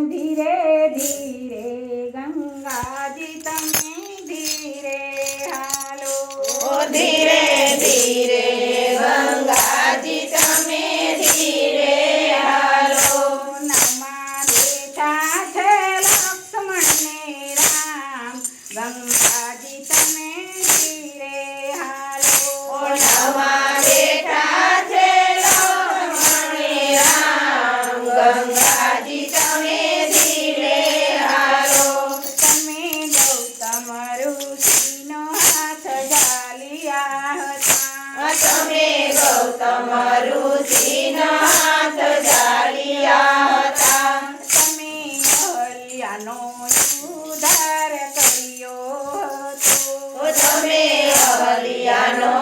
ધીરે ધીરે ગંગાજી તમે ધીરે હાલો ધીરે ધીરે ગંગાજી તમે ધીરે હાલો નમા બેઠા છે લક્ષ્મણ ને રામ ગંગાજી તમે ધીરે હાલો નવા બેઠા છે લક્ષ્મણ રામ ગંગાજી તમે ધીરે હાલો તમે ગૌતમ ઋષિનો હાથ ઝાલ્યા હતા તમે ગૌતમ ઋષિના હાથ ઝાલ્યા હતા તમે અહલ્યાનો ઉદ્ધાર કર્યો હતો તમે અહલ્યાનો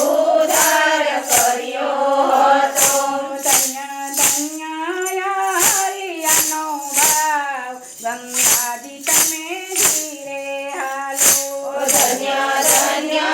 ઉદ્ધાર કર્યો હતો ધન્ય ધન્ય અહલ્યાનો ભાવ ગંગાજી તમે ધીરે હાલો ધન્ય ધન્ય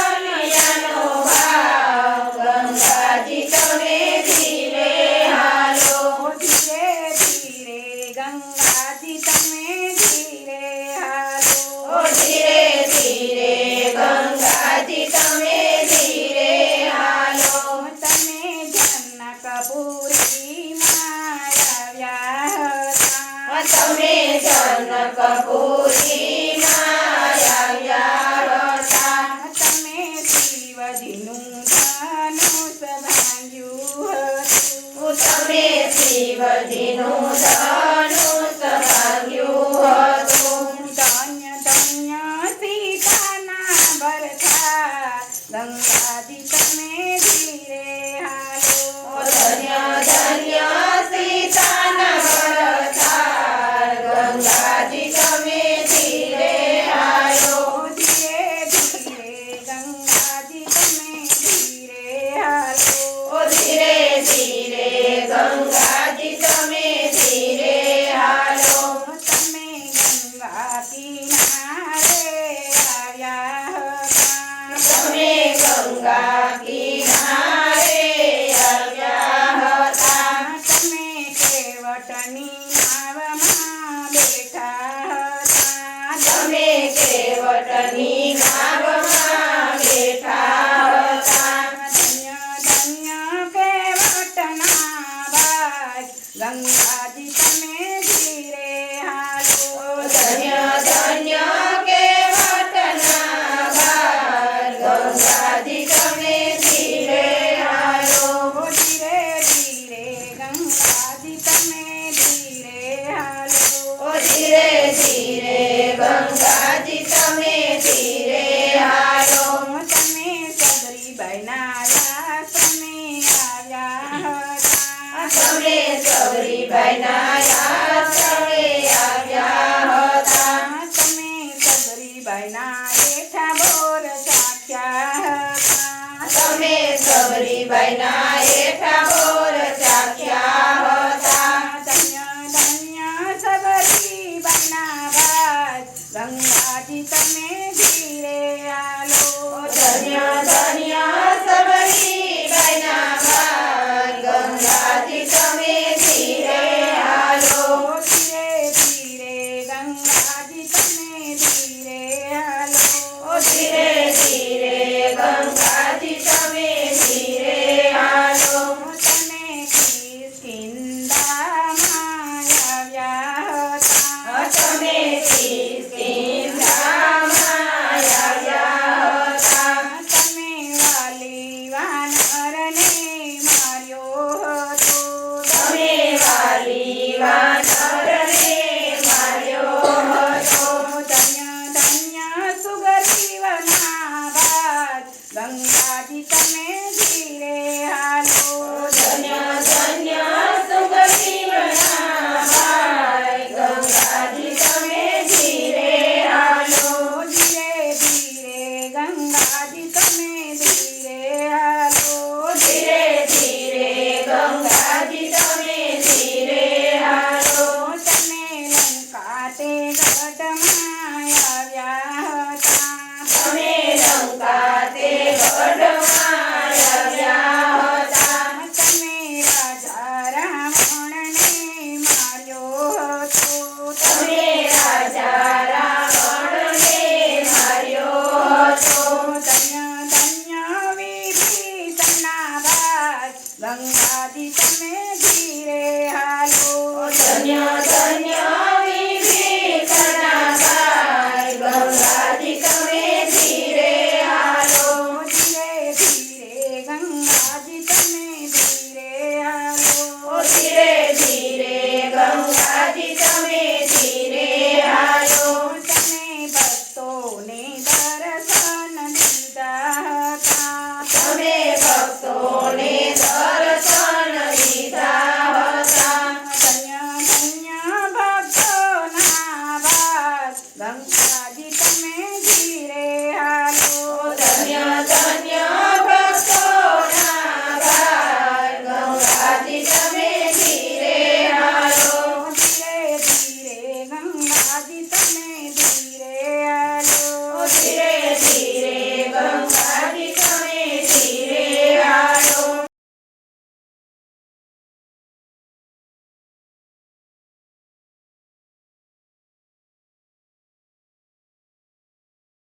અહલ્યાનો ભાવ ગંગાજી તમે ધીરે હાલો ધીરે ધીરે ગંગાજી તમે ધીરે હાલો ધીરે ધીરે ગંગાજી તમે ધીરે હાલો તમે જનકપુરીમાં આવ્યા હતા તમે જનકપુરીમાં આવ્યા હતા તમે શિવજીનું ધનુષ ભાંગ્યું હતું તમે શિવજીનું ધનુષ ભાંગ્યું હતું ધન્ય ધન્ય સીતાના ભરતા ગંગાજી તમે ધીરે હાલો ધન્ય ધન્ય સીતાના ભરતાર ગંગાજી તમે ધીરે હાલો ધીરે ધીરે ગંગાજી તમે ધીરે હાલો ધીરે ધીરે ગંગાજી તમે ધીરે હાલો તમે ગંગા કિનારે આવ્યા હતા તમે ગંગા કિનારે આવ્યા હતા તમે કેવટની નાવમાં બેઠા હતા તમે કેવટની નાવમાં બેઠા હતા ધન્ય ધન્ય કેવટના ભાઈ ગંગાજી તમે ધીરે હાલો ધન્ય ધન્ય કેવટના ભાર ગંગાજી તમે ધીરે હાલો ધીરે ધીરે ગંગાજી તમે ધીરે હાલો ધીરે ધીરે ગંગાજી તમે ધીરે હાલો તમે સબરીબાઈના આશ્રમે આવ્યા હતા તમે સબરીબાઈના આશ્રમે આવ્યા હતા તમે સબરીબાઈના હેઠા બોર ચાખ્યા હતા તમે સબરીબાઈના હેઠા બોર ચાખ્યા હતા ધન્ય ધન્ય સબરીબાઈના ભાઈ ગંગાજી તમે ધીરે હાલો ધન્ય ધન્ય સબરીબાઈના ભાર ગંગાજી તમે ધીરે હાલો ગંગાજી તમે ધીરે હાલો ધન્ય